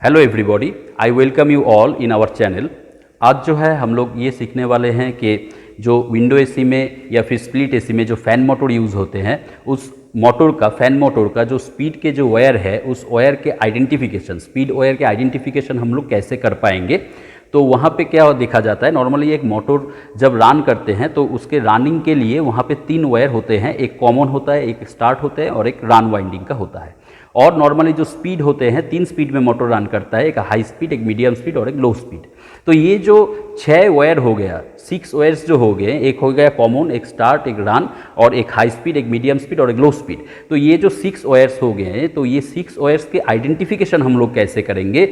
Hello everybody, I welcome you all in our channel. आज जो है हम लोग ये सीखने वाले हैं कि जो विंडो एसी में या फिर स्प्लिट एसी में जो फ़ैन मोटर यूज़ होते हैं, उस मोटर का फ़ैन मोटर का जो स्पीड के जो वायर है, उस वायर के आइडेंटिफिकेशन, स्पीड वायर के आइडेंटिफिकेशन हम लोग कैसे कर पाएंगे। तो वहाँ पे क्या देखा जाता है, नॉर्मली एक मोटर जब रन करते हैं तो उसके रनिंग के लिए वहाँ पे 3 वायर होते हैं, एक कॉमन होता है, एक स्टार्ट होता है और एक रन वाइंडिंग का होता है। और नॉर्मली जो स्पीड होते हैं 3 स्पीड में मोटर रन करता है, एक हाई स्पीड, एक मीडियम स्पीड और एक लो स्पीड। तो ये जो 6 वायर हो गया, 6 वायर्स जो हो गए, एक हो गया कॉमन, एक स्टार्ट, एक रन और एक हाई स्पीड, एक मीडियम स्पीड और एक लो स्पीड। तो ये जो 6 वायर्स हो गए हैं, तो ये 6 वायर्स के आइडेंटिफिकेशन हम लोग कैसे करेंगे,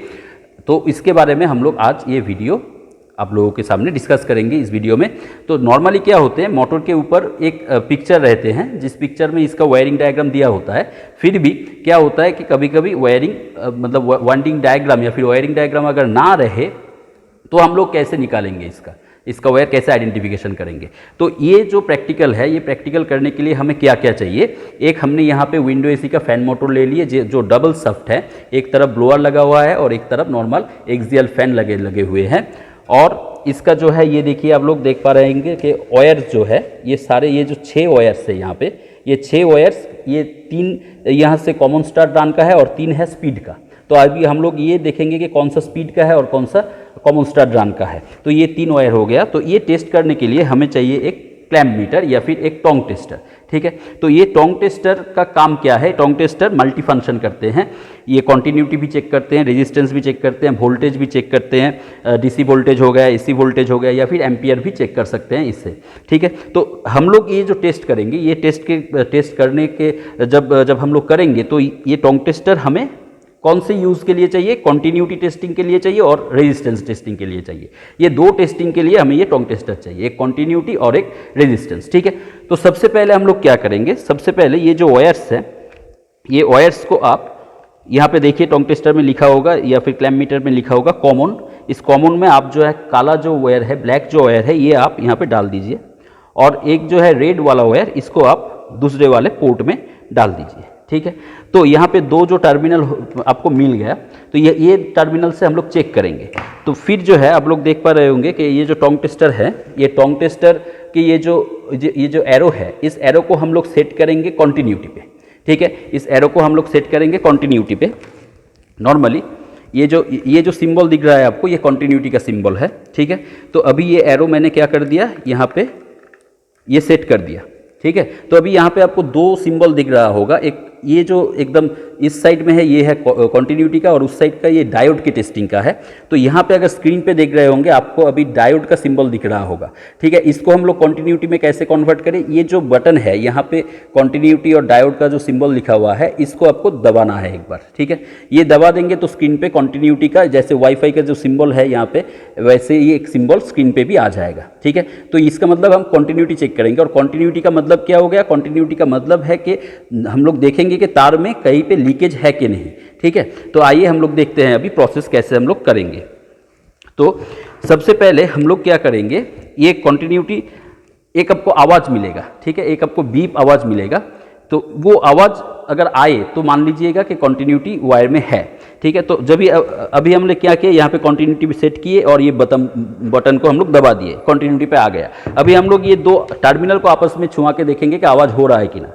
तो इसके बारे में हम लोग आज ये वीडियो आप लोगों के सामने डिस्कस करेंगे इस वीडियो में। तो नॉर्मली क्या होते हैं, मोटर के ऊपर एक पिक्चर रहते हैं, जिस पिक्चर में इसका वायरिंग डायग्राम दिया होता है। फिर भी क्या होता है कि कभी कभी वायरिंग मतलब वाइंडिंग डायग्राम या फिर वायरिंग डायग्राम अगर ना रहे तो हम लोग कैसे निकालेंगे इसका वायर कैसे आइडेंटिफिकेशन करेंगे। तो ये जो प्रैक्टिकल है, ये प्रैक्टिकल करने के लिए हमें क्या क्या चाहिए। एक हमने यहाँ पे विंडो एसी का फैन मोटर ले लिए जो डबल शाफ्ट है, एक तरफ ब्लोअर लगा हुआ है और एक तरफ नॉर्मल एक्सियल फैन लगे हुए हैं। और इसका जो है, ये देखिए आप लोग देख पा रहे हैं कि वायर्स जो है ये सारे, ये जो 6 वायर्स है यहाँ पे, ये 6 वायर्स, ये 3 यहाँ से कॉमन स्टार्ट रन का है और 3 है स्पीड का। तो अभी हम लोग ये देखेंगे कि कौन सा स्पीड का है और कौन सा कॉमन स्टार्ट रन का है। तो ये 3 वायर हो गया। तो ये टेस्ट करने के लिए हमें चाहिए एक क्लैम्प मीटर या फिर एक टोंग टेस्टर, ठीक है। तो ये टोंग टेस्टर का काम क्या है, टोंग टेस्टर मल्टी फंक्शन करते हैं। ये कॉन्टिन्यूटी भी चेक करते हैं, रेजिस्टेंस भी चेक करते हैं, वोल्टेज भी चेक करते हैं, डीसी वोल्टेज हो गया, एसी वोल्टेज हो गया या फिर एम्पियर भी चेक कर सकते हैं इससे, ठीक है। तो हम लोग ये जो टेस्ट करेंगे, ये टेस्ट करने के जब हम लोग करेंगे तो ये टोंग टेस्टर हमें कौन से यूज़ के लिए चाहिए, कॉन्टिन्यूटी टेस्टिंग के लिए चाहिए और रेजिस्टेंस टेस्टिंग के लिए चाहिए। ये 2 टेस्टिंग के लिए हमें ये टोंग टेस्टर चाहिए, एक कॉन्टिन्यूटी और एक रेजिस्टेंस, ठीक है। तो सबसे पहले हम लोग क्या करेंगे, सबसे पहले ये जो वायर्स है, ये वायर्स को आप यहाँ पे देखिए, टोंग टेस्टर में लिखा होगा या फिर क्लैम्प मीटर में लिखा होगा कॉमन। इस कॉमन में आप जो है काला जो वायर है, ब्लैक जो वायर है, ये आप यहाँ पे डाल दीजिए और एक जो है रेड वाला वायर, इसको आप दूसरे वाले पोर्ट में डाल दीजिए, ठीक है। तो यहाँ पे 2 जो टर्मिनल आपको मिल गया, तो ये टर्मिनल से हम लोग चेक करेंगे। तो फिर जो है आप लोग देख पा रहे होंगे कि ये जो टोंग टेस्टर है, ये टोंग टेस्टर की ये जो एरो है, इस एरो को हम लोग सेट करेंगे कॉन्टिन्यूटी पे, ठीक है। इस एरो को हम लोग सेट करेंगे कॉन्टिन्यूटी पे। नॉर्मली ये जो सिंबल दिख रहा है आपको, ये कॉन्टिन्यूटी का सिंबल है, ठीक है। तो अभी ये एरो मैंने क्या कर दिया, यहाँ पे ये सेट कर दिया, ठीक है। तो अभी यहाँ पे आपको 2 सिंबल दिख रहा होगा, एक ये जो एकदम इस साइड में है, ये है कॉन्टिन्यूटी का और उस साइड का ये डायोड की टेस्टिंग का है। तो यहाँ पे अगर स्क्रीन पे देख रहे होंगे आपको अभी डायोड का सिंबल दिख रहा होगा, ठीक है। इसको हम लोग कॉन्टिन्यूटी में कैसे कन्वर्ट करें, ये जो बटन है यहाँ पे कॉन्टिन्यूटी और डायोड का जो सिंबल लिखा हुआ है, इसको आपको दबाना है एक बार, ठीक है। ये दबा देंगे तो स्क्रीन पे कॉन्टिन्यूटी का, जैसे वाईफाई का जो सिंबल है यहाँ पे, वैसे ये एक सिंबल स्क्रीन पे भी आ जाएगा, ठीक है। तो इसका मतलब हम कॉन्टिन्यूटी चेक करेंगे। और कॉन्टिन्यूटी का मतलब क्या हो गया, कॉन्टिन्यूटी का मतलब है कि हम लोग देखेंगे कि तार में कहीं पे लीकेज है कि नहीं, ठीक है। तो आइए हम लोग देखते हैं अभी प्रोसेस कैसे हम लोग करेंगे। तो सबसे पहले हम लोग क्या करेंगे, ये कॉन्टिन्यूटी, एक आपको आवाज़ मिलेगा, ठीक है, एक आपको बीप आवाज़ मिलेगा। तो वो आवाज़ अगर आए तो मान लीजिएगा कि कॉन्टिन्यूटी वायर में है, ठीक है। तो जब अभी हमने क्या किया, यहाँ पे कॉन्टिन्यूटी भी सेट किए और ये बटन को हम लोग दबा दिए, कॉन्टिन्यूटी पे आ गया। अभी हम लोग ये 2 टर्मिनल को आपस में छुआ के देखेंगे कि आवाज़ हो रहा है कि ना।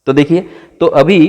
तो देखिए, तो अभी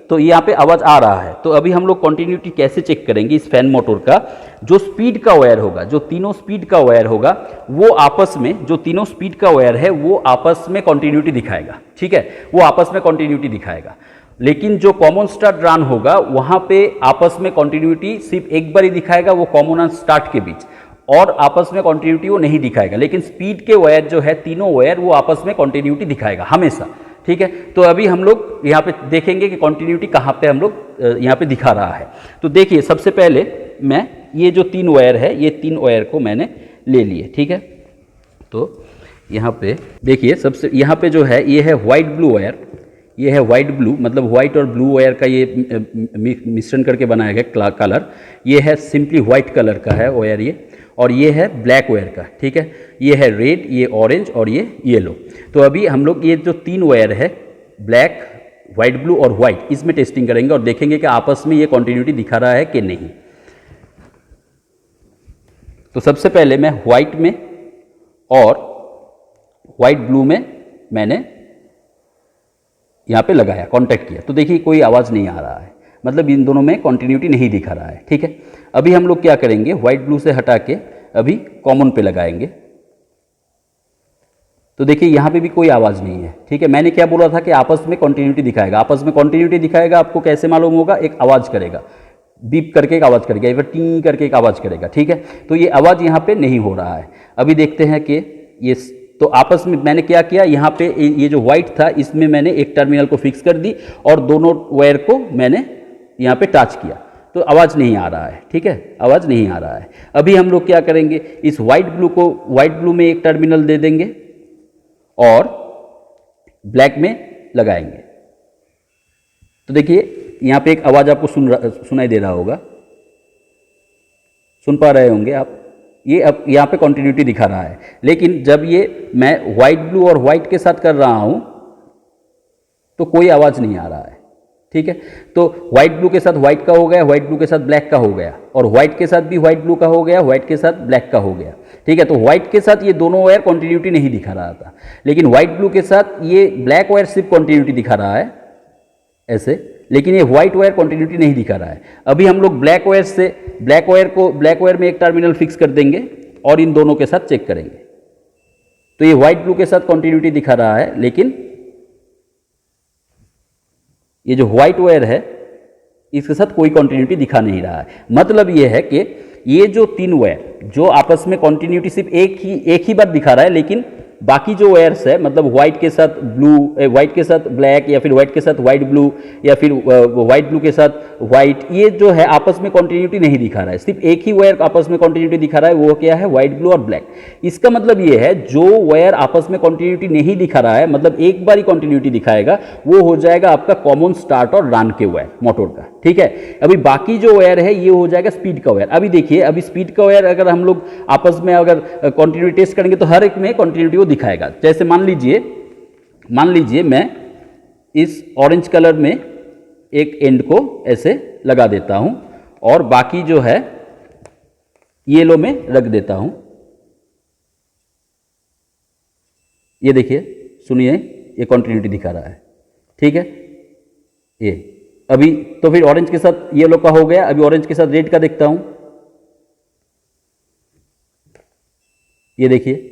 तो यहाँ पे आवाज़ आ रहा है। तो अभी हम लोग कॉन्टिन्यूटी कैसे चेक करेंगे, इस फैन मोटर का जो स्पीड का वायर होगा, जो तीनों स्पीड का वायर होगा, वो आपस में, जो तीनों स्पीड का वायर है वो आपस में कॉन्टिन्यूटी दिखाएगा, ठीक है, वो आपस में कॉन्टिन्यूटी दिखाएगा। लेकिन जो कॉमन स्टार्ट रन होगा, वहाँ पे आपस में कॉन्टिन्यूटी सिर्फ एक बार ही दिखाएगा, वो कॉमन और स्टार्ट के बीच, और आपस में कॉन्टिन्यूटी वो नहीं दिखाएगा। लेकिन स्पीड के वायर जो है, तीनों वायर, वो आपस में कॉन्टिन्यूटी दिखाएगा हमेशा, ठीक है। तो अभी हम लोग यहाँ पे देखेंगे कि कॉन्टिन्यूटी कहाँ पे हम लोग यहाँ पे दिखा रहा है। तो देखिए, सबसे पहले मैं ये जो 3 वायर है, ये 3 वायर को मैंने ले लिए, ठीक है। तो यहाँ पे देखिए, सबसे यहाँ पे जो है, ये है वाइट ब्लू वायर, ये है वाइट ब्लू, मतलब वाइट और ब्लू वायर का ये मिश्रण करके बनाया गया कलर। ये है सिंपली वाइट कलर का है वायर ये, और ये है ब्लैक वायर का, ठीक है। ये है रेड, ये ऑरेंज और ये येलो। तो अभी हम लोग ये जो 3 वायर है, ब्लैक, व्हाइट ब्लू और व्हाइट, इसमें टेस्टिंग करेंगे और देखेंगे कि आपस में ये कॉन्टिन्यूटी दिखा रहा है कि नहीं। तो सबसे पहले मैं व्हाइट में और व्हाइट ब्लू में मैंने यहाँ पे लगाया, कांटेक्ट किया, तो देखिए कोई आवाज़ नहीं आ रहा है, मतलब इन दोनों में कॉन्टिन्यूटी नहीं दिखा रहा है। ठीक है, अभी हम लोग क्या करेंगे, व्हाइट ब्लू से हटा के अभी कॉमन पे लगाएंगे, तो देखिए यहाँ पे भी कोई आवाज़ नहीं है। ठीक है, मैंने क्या बोला था कि आपस में कॉन्टिन्यूटी दिखाएगा, आपस में कॉन्टिन्यूटी दिखाएगा, आपको कैसे मालूम होगा, एक आवाज़ करेगा, बीप करके एक आवाज़ करेगा या फिर टी करके एक आवाज़ करेगा। ठीक है, तो ये आवाज़ यहाँ पे नहीं हो रहा है। अभी देखते हैं कि ये, तो आपस में मैंने क्या किया, यहाँ पे ये जो व्हाइट था इसमें मैंने एक टर्मिनल को फिक्स कर दी और दोनों वायर को मैंने यहाँ पे टच किया, तो आवाज़ नहीं आ रहा है। ठीक है, आवाज़ नहीं आ रहा है। अभी हम लोग क्या करेंगे, इस व्हाइट ब्लू को व्हाइट ब्लू में एक टर्मिनल दे देंगे और ब्लैक में लगाएंगे, तो देखिए यहाँ पे एक आवाज़ आपको सुनाई दे रहा होगा, सुन पा रहे होंगे आप, ये अब यहाँ पे कॉन्टिन्यूटी दिखा रहा है। लेकिन जब ये मैं व्हाइट ब्लू और व्हाइट के साथ कर रहा हूँ तो कोई आवाज़ नहीं आ रहा है। ठीक है, तो व्हाइट ब्लू के साथ व्हाइट का हो गया, व्हाइट ब्लू के साथ ब्लैक का हो गया, और व्हाइट के साथ भी व्हाइट ब्लू का हो गया, व्हाइट के साथ ब्लैक का हो गया। ठीक है, तो व्हाइट के साथ ये दोनों वायर कॉन्टिन्यूटी नहीं दिखा रहा था, लेकिन व्हाइट ब्लू के साथ ये ब्लैक वायर सिर्फ कॉन्टिन्यूटी दिखा रहा है ऐसे, लेकिन ये व्हाइट वायर कॉन्टिन्यूटी नहीं दिखा रहा है। अभी हम लोग ब्लैक वायर से ब्लैक वायर में एक टर्मिनल फिक्स कर देंगे और इन दोनों के साथ चेक करेंगे, तो ये व्हाइट ब्लू के साथ कॉन्टिन्यूटी दिखा रहा है, लेकिन ये जो व्हाइट वायर है इसके साथ कोई कॉन्टिन्यूटी दिखा नहीं रहा है। मतलब ये है कि ये जो तीन वायर जो आपस में कॉन्टिन्यूटी सिर्फ एक ही बार दिखा रहा है, लेकिन बाकी जो वायर्स है, मतलब व्हाइट के साथ ब्लू, व्हाइट के साथ ब्लैक, या फिर व्हाइट के साथ व्हाइट ब्लू, या फिर व्हाइट ब्लू के साथ व्हाइट, ये जो है आपस में कॉन्टिन्यूटी नहीं दिखा रहा है, सिर्फ एक ही वायर आपस में कॉन्टिन्यूटी दिखा रहा है, वो क्या है, व्हाइट ब्लू और ब्लैक। इसका मतलब ये है जो वायर आपस में कॉन्टिन्यूटी नहीं दिखा रहा है, मतलब एक बार ही कॉन्टिन्यूटी दिखाएगा, वो हो जाएगा आपका कॉमन स्टार्ट और रन के वायर मोटर का। ठीक है, अभी बाकी जो वायर है ये हो जाएगा स्पीड का वायर। अभी देखिए, अभी स्पीड का वायर अगर हम लोग आपस में अगर कॉन्टिन्यूटी टेस्ट करेंगे तो हर एक में कॉन्टिन्यूटी वो दिखाएगा। जैसे मान लीजिए मैं इस ऑरेंज कलर में एक एंड को ऐसे लगा देता हूं और बाकी जो है येलो में रख देता हूं। ये देखिए, सुनिए, ये कॉन्टिन्यूटी दिखा रहा है। ठीक है, ये अभी तो फिर ऑरेंज के साथ येलो का हो गया, अभी ऑरेंज के साथ रेड का देखता हूं। ये देखिए,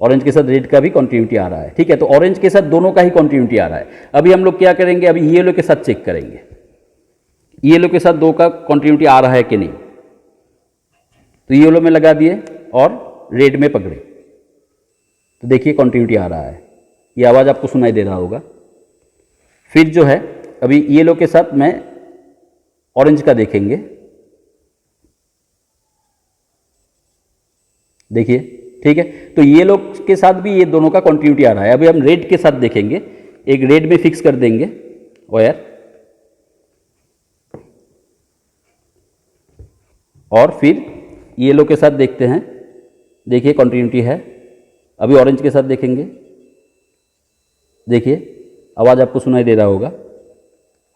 ऑरेंज के साथ रेड का भी कॉन्टिन्यूटी आ रहा है। ठीक है, तो ऑरेंज के साथ दोनों का ही कॉन्टिन्यूटी आ रहा है। अभी हम लोग क्या करेंगे, अभी येलो के साथ चेक करेंगे, येलो के साथ दो का कॉन्टिन्यूटी आ रहा है कि नहीं। तो येलो में लगा दिए और रेड में पकड़े, तो देखिए कॉन्टिन्यूटी आ रहा है, ये आवाज़ आपको सुनाई दे रहा होगा। फिर जो है अभी येलो के साथ मैं ऑरेंज का देखेंगे, देखिए। ठीक है, तो येलो के साथ भी ये दोनों का कॉन्टिन्यूटी आ रहा है। अभी हम रेड के साथ देखेंगे, एक रेड में फिक्स कर देंगे वायर और फिर येलो के साथ देखते हैं, देखिए कॉन्टिन्यूटी है। अभी ऑरेंज के साथ देखेंगे, देखिए आवाज़ आपको सुनाई दे रहा होगा,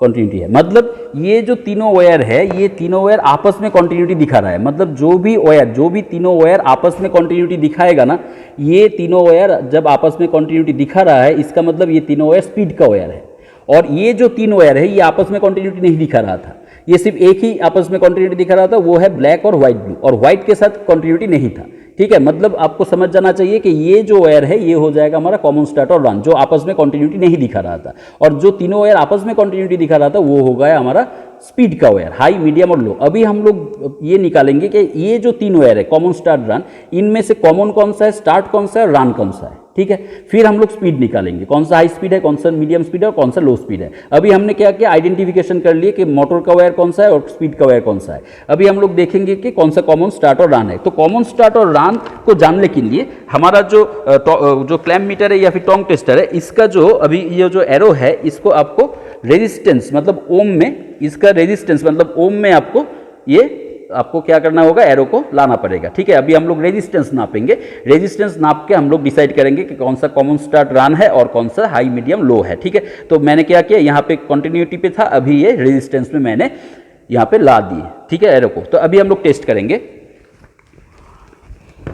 कॉन्टिन्यूटी है। मतलब ये जो तीनों वायर है, ये तीनों वायर आपस में कॉन्टिन्यूटी दिखा रहा है। मतलब जो भी तीनों वायर आपस में कॉन्टिन्यूटी दिखाएगा ना, ये तीनों वायर जब आपस में कॉन्टिन्यूटी दिखा रहा है, इसका मतलब ये तीनों वायर स्पीड का वायर है। और ये जो तीन वायर है, ये आपस में कॉन्टिन्यूटी नहीं दिखा रहा था, ये सिर्फ एक ही आपस में कॉन्टिन्यूटी दिखा रहा था, वो है ब्लैक और व्हाइट ब्लू, और व्हाइट के साथ कॉन्टिन्यूटी नहीं था। ठीक है, मतलब आपको समझ जाना चाहिए कि ये जो वायर है ये हो जाएगा हमारा कॉमन स्टार्ट और रन, जो आपस में कॉन्टिन्यूटी नहीं दिखा रहा था। और जो तीनों वायर आपस में कॉन्टिन्यूटी दिखा रहा था वो हो गया हमारा स्पीड का वायर, हाई, मीडियम और लो। अभी हम लोग ये निकालेंगे कि ये जो तीन वायर है कॉमन स्टार्ट रन, इनमें से कॉमन कौन सा है, स्टार्ट कौन सा है, रन कौन सा है। ठीक है, फिर हम लोग स्पीड निकालेंगे, कौन सा हाई स्पीड है, कौन सा मीडियम स्पीड है और कौन सा लो स्पीड है। अभी हमने क्या किया, आइडेंटिफिकेशन कर लिए कि मोटर का वायर कौन सा है और स्पीड का वायर कौन सा है। अभी हम लोग देखेंगे कि कौन सा कॉमन स्टार्ट और रन है। तो कॉमन स्टार्ट और रन को जानने के लिए हमारा जो क्लैम्प मीटर है या फिर टोंग टेस्टर है, इसका जो अभी ये जो एरो है, इसको आपको रेजिस्टेंस मतलब ओम में, इसका रेजिस्टेंस मतलब ओम में आपको ये आपको क्या करना होगा, एरो को लाना पड़ेगा। ठीक है, अभी हम लोग रेजिस्टेंस नापेंगे। रेजिस्टेंस नाप के हम लोग डिसाइड करेंगे कि कौन सा कॉमन स्टार्ट रन है और कौन सा हाई मीडियम लो है। ठीक है, तो मैंने क्या किया, यहाँ पे कंटिन्यूटी पे था, अभी ये रेजिस्टेंस में मैंने यहाँ पे ला दिए। ठीक है, एरो को। तो अभी हम लोग टेस्ट करेंगे।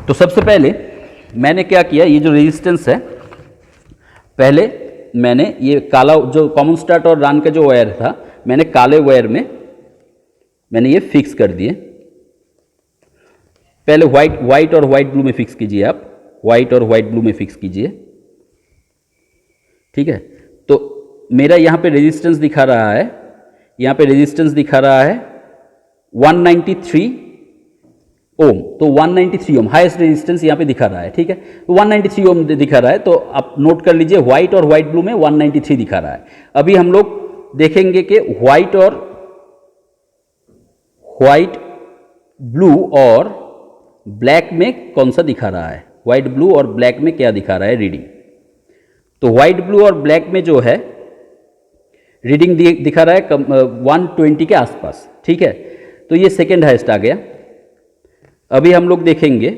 तो सबसे पहले मैंने क्या किया, ये जो रेजिस्टेंस है, पहले मैंने ये काला जो कॉमन स्टार्ट और रन का जो वायर था, मैंने काले वायर में मैंने ये फिक्स कर दिए। पहले व्हाइट और व्हाइट ब्लू में फिक्स कीजिए, आप व्हाइट और व्हाइट ब्लू में फिक्स कीजिए। ठीक है, तो मेरा यहां पे रेजिस्टेंस दिखा रहा है, यहां पे रेजिस्टेंस दिखा रहा है 193 ओम। तो 193 ओम हाईएस्ट रेजिस्टेंस यहां पे दिखा रहा है। ठीक है, तो 193 ओम दिखा रहा है, तो आप नोट कर लीजिए, व्हाइट और व्हाइट ब्लू में 193 दिखा रहा है। अभी हम लोग देखेंगे कि व्हाइट ब्लू और ब्लैक में कौन सा दिखा रहा है, व्हाइट ब्लू और ब्लैक में क्या दिखा रहा है रीडिंग। तो व्हाइट ब्लू और ब्लैक में जो है रीडिंग दिखा रहा है 120 के आसपास। ठीक है, तो ये सेकेंड हाईएस्ट आ गया। अभी हम लोग देखेंगे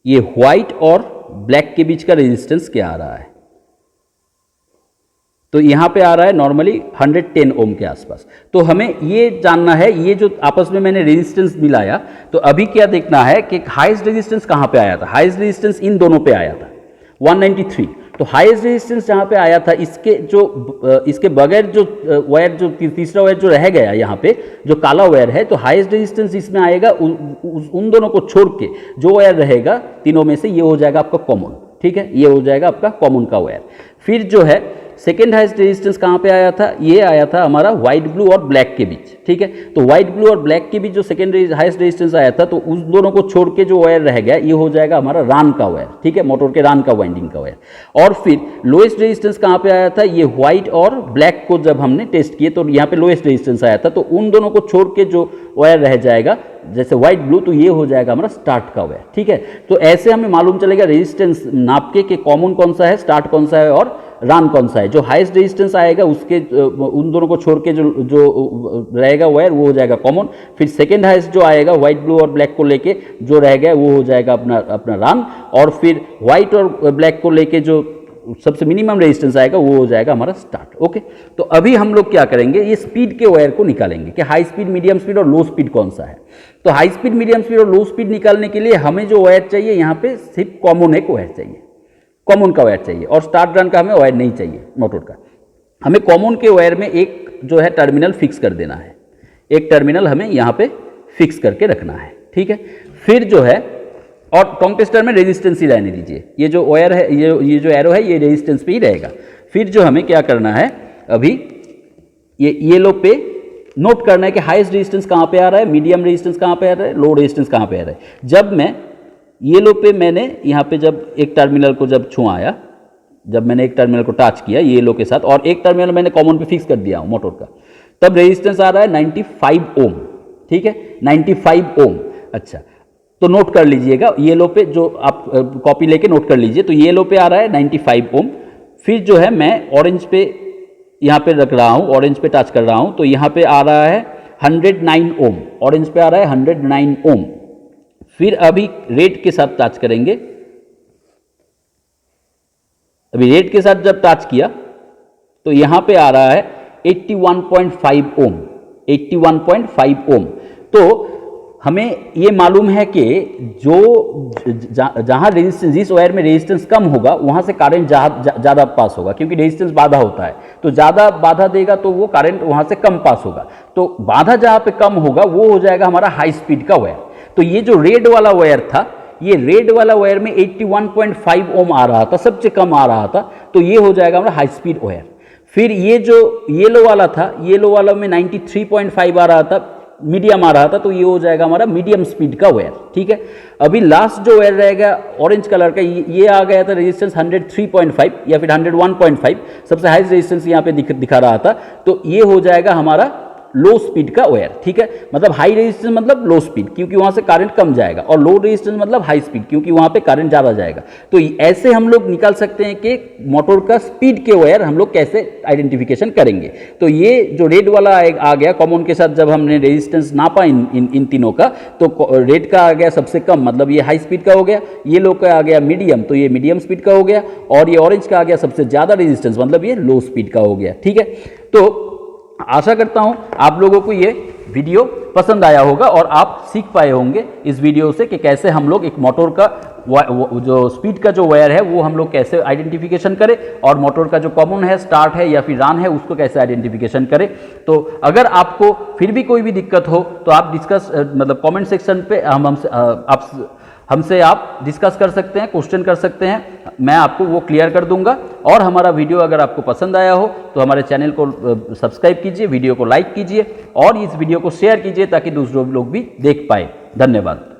ये व्हाइट और ब्लैक के बीच का रेजिस्टेंस क्या आ रहा है। तो यहां पे आ रहा है नॉर्मली 110 ओम के आसपास। तो हमें ये जानना है, ये जो आपस में मैंने रेजिस्टेंस मिलाया, तो अभी क्या देखना है कि हाईएस्ट रेजिस्टेंस कहां पे आया था। हाईएस्ट रेजिस्टेंस इन दोनों पे आया था 193। तो हाईएस्ट रेजिस्टेंस जहां पे आया था, इसके बगैर जो वायर, जो तीसरा वायर जो रह गया यहाँ पे, जो काला वायर है, तो हाईएस्ट रेजिस्टेंस इसमें आएगा उन दोनों को छोड़ के। जो वायर रहेगा तीनों में से, ये हो जाएगा आपका कॉमन। ठीक है, ये हो जाएगा आपका कॉमन का वायर। फिर जो है सेकेंड हाईएस्ट रेजिस्टेंस कहाँ पे आया था, ये आया था हमारा व्हाइट ब्लू और ब्लैक के बीच। ठीक है, तो व्हाइट ब्लू और ब्लैक के बीच जो सेकेंड हाईएस्ट रेजिस्टेंस आया था, तो उस दोनों को छोड़ के जो वायर रह गया, ये हो जाएगा हमारा रान का वायर। ठीक है, मोटर के रान का वाइंडिंग का वायर। और फिर लोएस्ट रेजिस्टेंस कहाँ पे आया था, ये व्हाइट और ब्लैक को जब हमने टेस्ट किए तो यहाँ पे लोएस्ट रेजिस्टेंस आया था। तो उन दोनों को छोड़ के जो वायर रह जाएगा, जैसे व्हाइट ब्लू, तो ये हो जाएगा हमारा स्टार्ट का वायर। ठीक है, तो ऐसे हमें मालूम चलेगा रेजिस्टेंस नाप के कि कॉमन कौन सा है, स्टार्ट कौन सा है और रान कौन सा है। जो हाईएस्ट रेजिस्टेंस आएगा उसके उन दोनों को छोड़ के जो रहेगा वायर, वो हो जाएगा कॉमन। फिर सेकेंड हाईएस्ट जो आएगा व्हाइट ब्लू और ब्लैक को लेके जो रह गया, वो हो जाएगा अपना रान। और फिर व्हाइट और ब्लैक को लेके जो सबसे मिनिमम रेजिस्टेंस आएगा, वो हो जाएगा हमारा स्टार्ट। ओके, तो अभी हम लोग क्या करेंगे, ये स्पीड के वायर को निकालेंगे कि हाई स्पीड, मीडियम स्पीड और लो स्पीड कौन सा है। तो हाई स्पीड, मीडियम स्पीड और लो स्पीड निकालने के लिए हमें जो वायर चाहिए, यहाँ पे सिर्फ कॉमन एक वायर चाहिए, कॉमन का वायर चाहिए। और स्टार्ट रन का हमें वायर नहीं चाहिए मोटर का। हमें कॉमन के वायर में एक जो है टर्मिनल फिक्स कर देना है, एक टर्मिनल हमें यहाँ पे फिक्स करके रखना है। ठीक है, फिर जो है, और कॉन्टेस्टर में रेजिस्टेंस ही रहने दीजिए। ये जो वायर है, ये जो एरो है, ये रेजिस्टेंस पे ही रहेगा। फिर जो हमें क्या करना है, अभी ये येलो पे नोट करना है कि हाईएस्ट रेजिस्टेंस कहाँ पे आ रहा है, मीडियम रेजिस्टेंस कहाँ पे आ रहा है, लो रेजिस्टेंस कहाँ पे आ रहा है। जब मैं येलो पे मैंने यहाँ पे जब एक टर्मिनल को जब छुआया, जब मैंने एक टर्मिनल को टच किया येलो के साथ, और एक टर्मिनल मैंने कॉमन पे फिक्स कर दिया हूँ मोटर का, तब रेजिस्टेंस आ रहा है 95 ओम। ठीक है, 95 ओम। अच्छा, तो नोट कर लीजिएगा, येलो पे जो आप कॉपी लेके नोट कर लीजिए। तो येलो पे आ रहा है 95 ओम। फिर जो है मैं ऑरेंज पे यहाँ पे रख रहा हूँ, ऑरेंज पे टच कर रहा हूँ, तो यहाँ पे आ रहा है 109 ओम। ऑरेंज पे आ रहा है 109 ओम। फिर अभी रेड के साथ टच करेंगे। अभी रेड के साथ जब टच किया तो यहां पे आ रहा है 81.5 ओम, 81.5 ओम। तो हमें ये मालूम है कि जहां रेजिस्टेंस, जिस वायर में रेजिस्टेंस कम होगा, वहां से करंट ज़्यादा पास होगा, क्योंकि रेजिस्टेंस बाधा होता है। तो ज़्यादा बाधा देगा तो वो करंट वहां से कम पास होगा। तो बाधा जहां पे कम होगा वो हो जाएगा हमारा हाई स्पीड का वायर। तो ये जो रेड वाला वायर था, ये रेड वाला वायर में 81.5 ओम आ रहा था, सबसे कम आ रहा था, तो ये हो जाएगा हमारा हाई स्पीड वायर। फिर ये जो येलो वाला था, येलो वाला में 93.5 आ रहा था, मीडियम आ रहा था, तो ये हो जाएगा हमारा मीडियम स्पीड का वायर। ठीक है, अभी लास्ट जो वायर रहेगा ऑरेंज कलर का, ये आ गया था रेजिस्टेंस 103.5 या फिर 101.5, सबसे हाईएस्ट रेजिस्टेंस यहाँ पे दिखा रहा था, तो ये हो जाएगा हमारा लो स्पीड का वायर, ठीक है। मतलब हाई रेजिस्टेंस मतलब लो स्पीड, क्योंकि वहां से करंट कम जाएगा, और लो रेजिस्टेंस मतलब हाई स्पीड, क्योंकि वहां पे करंट ज्यादा जाएगा। तो ऐसे हम लोग निकाल सकते हैं कि मोटर का स्पीड के वायर हम लोग कैसे आइडेंटिफिकेशन करेंगे। तो ये जो रेड वाला आ गया कॉमन के साथ, जब हमने रेजिस्टेंस नापा इन तीनों का, तो रेड का आ गया सबसे कम, मतलब ये हाई स्पीड का हो गया। येलो का आ गया मीडियम, तो ये मीडियम स्पीड का हो गया। और ये ऑरेंज का आ गया सबसे ज्यादा रेजिस्टेंस, मतलब ये लो स्पीड का हो गया, ठीक है। तो आशा करता हूं आप लोगों को ये वीडियो पसंद आया होगा और आप सीख पाए होंगे इस वीडियो से कि कैसे हम लोग एक मोटर का जो स्पीड का जो वायर है वो हम लोग कैसे आइडेंटिफिकेशन करें, और मोटर का जो कॉमन है, स्टार्ट है या फिर रन है, उसको कैसे आइडेंटिफिकेशन करें। तो अगर आपको फिर भी कोई भी दिक्कत हो तो आप डिस्कस मतलब कमेंट सेक्शन पे हमसे आप डिस्कस कर सकते हैं, क्वेश्चन कर सकते हैं, मैं आपको वो क्लियर कर दूंगा। और हमारा वीडियो अगर आपको पसंद आया हो तो हमारे चैनल को सब्सक्राइब कीजिए, वीडियो को लाइक कीजिए और इस वीडियो को शेयर कीजिए ताकि दूसरे लोग भी देख पाए। धन्यवाद।